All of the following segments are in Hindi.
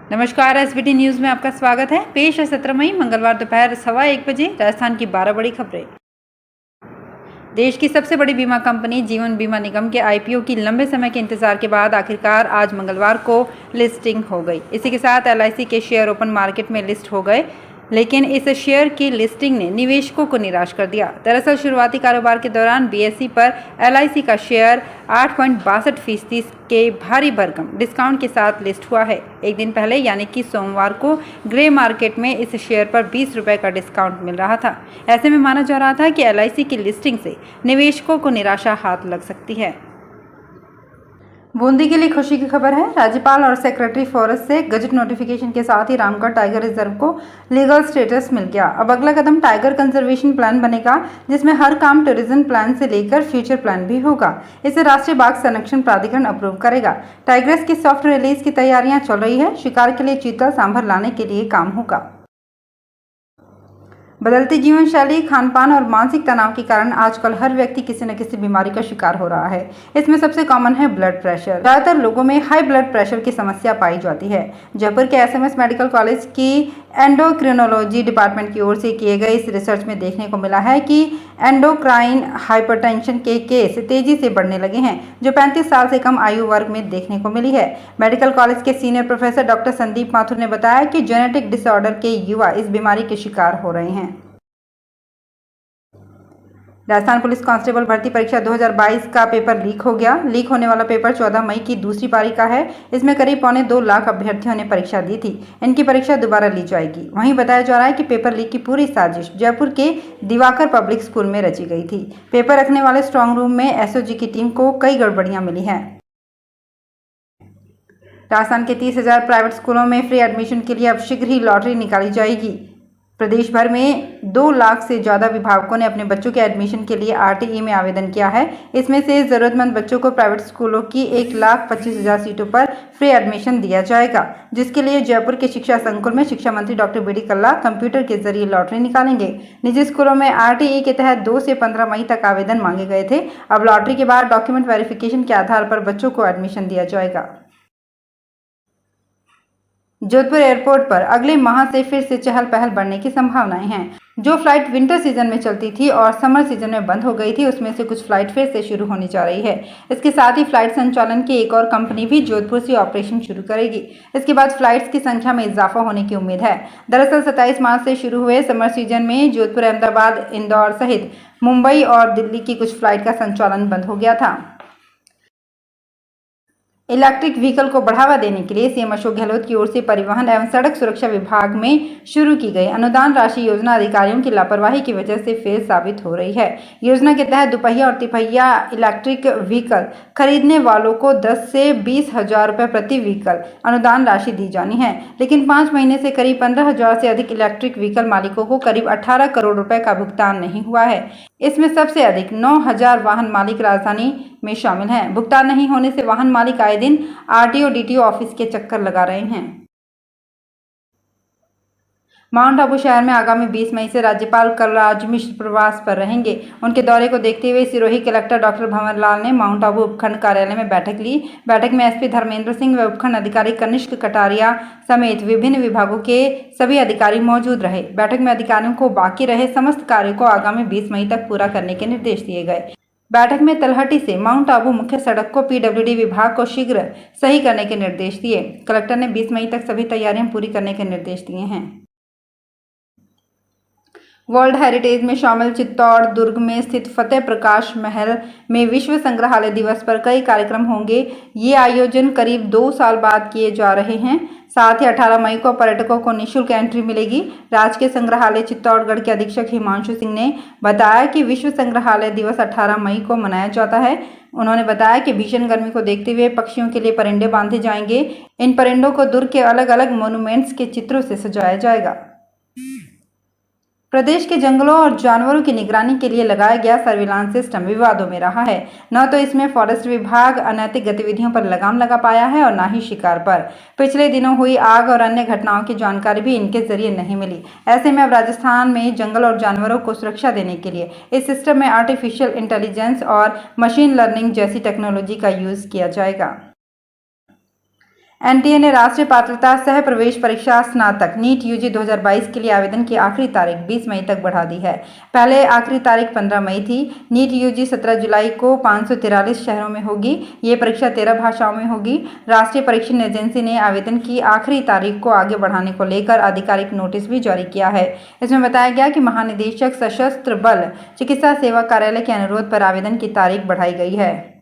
नमस्कार, एसबीटी न्यूज में आपका स्वागत है। पेश है 17 मई मंगलवार दोपहर 1:15 बजे राजस्थान की 12 बड़ी खबरें। देश की सबसे बड़ी बीमा कंपनी जीवन बीमा निगम के आईपीओ की लंबे समय के इंतजार के बाद आखिरकार आज मंगलवार को लिस्टिंग हो गई। इसी के साथ एलआईसी के शेयर ओपन मार्केट में लिस्ट हो गए, लेकिन इस शेयर की लिस्टिंग ने निवेशकों को निराश कर दिया। दरअसल शुरुआती कारोबार के दौरान बीएसई पर एलआईसी का शेयर 8.62% के भारी भरकम डिस्काउंट के साथ लिस्ट हुआ है। एक दिन पहले यानी कि सोमवार को ग्रे मार्केट में इस शेयर पर 20 रुपये का डिस्काउंट मिल रहा था। ऐसे में माना जा रहा था कि एलआईसी की लिस्टिंग से निवेशकों को निराशा हाथ लग सकती है। बूंदी के लिए खुशी की खबर है। राज्यपाल और सेक्रेटरी फॉरेस्ट से गजट नोटिफिकेशन के साथ ही रामगढ़ टाइगर रिजर्व को लीगल स्टेटस मिल गया। अब अगला कदम टाइगर कंजर्वेशन प्लान बनेगा, जिसमें हर काम टूरिज्म प्लान से लेकर फ्यूचर प्लान भी होगा। इसे राष्ट्रीय बाघ संरक्षण प्राधिकरण अप्रूव करेगा। टाइग्रेस की सॉफ्ट रिलीज की तैयारियां चल रही है। शिकार के लिए चीता सांभर लाने के लिए काम होगा। बदलती जीवन शैली, खानपान और मानसिक तनाव के कारण आजकल हर व्यक्ति किसी न किसी बीमारी का शिकार हो रहा है। इसमें सबसे कॉमन है ब्लड प्रेशर। ज्यादातर लोगों में हाई ब्लड प्रेशर की समस्या पाई जाती है। जयपुर के एसएमएस मेडिकल कॉलेज की एंडोक्रिनोलॉजी डिपार्टमेंट की ओर से किए गए इस रिसर्च में देखने को मिला है कि एंडोक्राइन हाइपरटेंशन के केस तेजी से बढ़ने लगे हैं, जो 35 साल से कम आयु वर्ग में देखने को मिली है। मेडिकल कॉलेज के senior professor doctor Sandeep Mathur ने बताया कि जेनेटिक डिसऑर्डर के युवा इस बीमारी के शिकार हो रहे हैं। राजस्थान पुलिस कांस्टेबल भर्ती परीक्षा 2022 का पेपर लीक हो गया। लीक होने वाला पेपर 14 मई की दूसरी पारी का है। इसमें करीब 2.25 लाख अभ्यर्थियों ने परीक्षा दी थी। इनकी परीक्षा दोबारा ली जाएगी। वहीं बताया जा रहा है कि पेपर लीक की पूरी साजिश जयपुर के दिवाकर पब्लिक स्कूल में रची गई थी। पेपर रखने वाले स्ट्रांग रूम में एसओजी की टीम को कई गड़बड़ियां मिली हैं। राजस्थान के 30,000 प्राइवेट स्कूलों में फ्री एडमिशन के लिए अब शीघ्र ही लॉटरी निकाली जाएगी। प्रदेश भर में 2 लाख से ज़्यादा अभिभावकों ने अपने बच्चों के एडमिशन के लिए आरटीई में आवेदन किया है। इसमें से ज़रूरतमंद बच्चों को प्राइवेट स्कूलों की 1,25,000 सीटों पर फ्री एडमिशन दिया जाएगा, जिसके लिए जयपुर के शिक्षा संकुल में शिक्षा मंत्री डॉक्टर बी डी कल्ला कंप्यूटर के जरिए लॉटरी निकालेंगे। निजी स्कूलों में आरटीई के तहत 2 से 15 मई तक आवेदन मांगे गए थे। अब लॉटरी के बाद डॉक्यूमेंट वेरिफिकेशन के आधार पर बच्चों को एडमिशन दिया जाएगा। जोधपुर एयरपोर्ट पर अगले माह से फिर से चहल पहल बढ़ने की संभावनाएं हैं। जो फ्लाइट विंटर सीजन में चलती थी और समर सीजन में बंद हो गई थी, उसमें से कुछ फ्लाइट फिर से शुरू होने जा रही है। इसके साथ ही फ्लाइट संचालन की एक और कंपनी भी जोधपुर से ऑपरेशन शुरू करेगी। इसके बाद फ्लाइट्स की संख्या में इजाफा होने की उम्मीद है। दरअसल 27 मार्च से शुरू हुए समर सीजन में जोधपुर, अहमदाबाद, इंदौर सहित मुंबई और दिल्ली की कुछ फ्लाइट का संचालन बंद हो गया था। इलेक्ट्रिक व्हीकल को बढ़ावा देने के लिए सीएम अशोक गहलोत की ओर से परिवहन एवं सड़क सुरक्षा विभाग में शुरू की गई अनुदान राशि योजना अधिकारियों की लापरवाही की वजह से फेल साबित हो रही है। योजना के तहत दुपहिया और तिपहिया इलेक्ट्रिक व्हीकल खरीदने वालों को 10 से 20,000 रुपये प्रति व्हीकल अनुदान राशि दी जानी है, लेकिन 5 महीने से करीब 15,000 से अधिक इलेक्ट्रिक व्हीकल मालिकों को करीब 18 करोड़ रुपए का भुगतान नहीं हुआ है। इसमें सबसे अधिक 9,000 वाहन मालिक राजधानी में शामिल हैं। भुगतान नहीं होने से वाहन मालिक आए दिन आरटीओ डीटीओ ऑफिस के चक्कर लगा रहे हैं। माउंट आबू शहर में आगामी 20 मई से राज्यपाल कलराज मिश्र प्रवास पर रहेंगे। उनके दौरे को देखते हुए सिरोही कलेक्टर डॉक्टर भंवर लाल ने माउंट आबू उपखंड कार्यालय में बैठक ली। बैठक में एसपी धर्मेंद्र सिंह व उपखंड अधिकारी कनिष्क कटारिया समेत विभिन्न विभागों के सभी अधिकारी मौजूद रहे। बैठक में अधिकारियों को बाकी रहे समस्त कार्यों को आगामी 20 मई तक पूरा करने के निर्देश दिए गए। बैठक में तलहटी से माउंट आबू मुख्य सड़क को पीडब्ल्यूडी विभाग को शीघ्र सही करने के निर्देश दिए। कलेक्टर ने 20 मई तक सभी तैयारियां पूरी करने के निर्देश दिए हैं। वर्ल्ड हेरिटेज में शामिल चित्तौड़ दुर्ग में स्थित फतेह प्रकाश महल में विश्व संग्रहालय दिवस पर कई कार्यक्रम होंगे। ये आयोजन करीब 2 साल बाद किए जा रहे हैं। साथ ही 18 मई को पर्यटकों को निःशुल्क एंट्री मिलेगी। राजकीय संग्रहालय चित्तौड़गढ़ के अधीक्षक हिमांशु सिंह ने बताया कि विश्व संग्रहालय दिवस 18 मई को मनाया जाता है। उन्होंने बताया कि भीषण गर्मी को देखते हुए पक्षियों के लिए परिंदे बांधे जाएंगे। इन परिंदों को दुर्ग के अलग अलग मोन्यूमेंट्स के चित्रों से सजाया जाएगा। प्रदेश के जंगलों और जानवरों की निगरानी के लिए लगाया गया सर्विलांस सिस्टम विवादों में रहा है। न तो इसमें फॉरेस्ट विभाग अनैतिक गतिविधियों पर लगाम लगा पाया है और न ही शिकार पर। पिछले दिनों हुई आग और अन्य घटनाओं की जानकारी भी इनके जरिए नहीं मिली। ऐसे में अब राजस्थान में जंगल और जानवरों को सुरक्षा देने के लिए इस सिस्टम में आर्टिफिशियल इंटेलिजेंस और मशीन लर्निंग जैसी टेक्नोलॉजी का यूज किया जाएगा। एनटीए ने राष्ट्रीय पात्रता सह प्रवेश परीक्षा स्नातक नीट यूजी 2022 के लिए आवेदन की आखिरी तारीख 20 मई तक बढ़ा दी है। पहले आखिरी तारीख 15 मई थी। नीट यूजी 17 जुलाई को 543 शहरों में होगी। ये परीक्षा 13 भाषाओं में होगी। राष्ट्रीय परीक्षण एजेंसी ने आवेदन की आखिरी तारीख को आगे बढ़ाने को लेकर आधिकारिक नोटिस भी जारी किया है। इसमें बताया गया कि महानिदेशक सशस्त्र बल चिकित्सा सेवा कार्यालय के अनुरोध पर आवेदन की तारीख बढ़ाई गई है।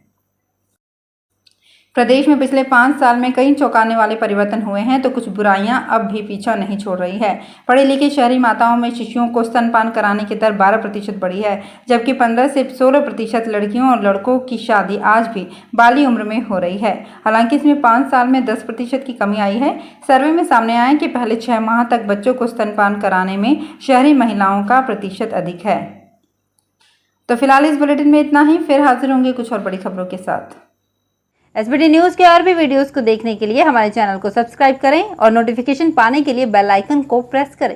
प्रदेश में पिछले 5 साल में कई चौंकाने वाले परिवर्तन हुए हैं, तो कुछ बुराइयां अब भी पीछा नहीं छोड़ रही है। पढ़े लिखे शहरी माताओं में शिशुओं को स्तनपान कराने की दर 12% बढ़ी है, जबकि 15 से 16% लड़कियों और लड़कों की शादी आज भी बाली उम्र में हो रही है। हालांकि इसमें 5 साल में 10% की कमी आई है। सर्वे में सामने आया कि पहले 6 माह तक बच्चों को स्तनपान कराने में शहरी महिलाओं का प्रतिशत अधिक है। तो फिलहाल इस बुलेटिन में इतना ही। फिर हाजिर होंगे कुछ और बड़ी खबरों के साथ। एसबीटी न्यूज़ के और भी वीडियोस को देखने के लिए हमारे चैनल को सब्सक्राइब करें और नोटिफिकेशन पाने के लिए बेल आइकन को प्रेस करें।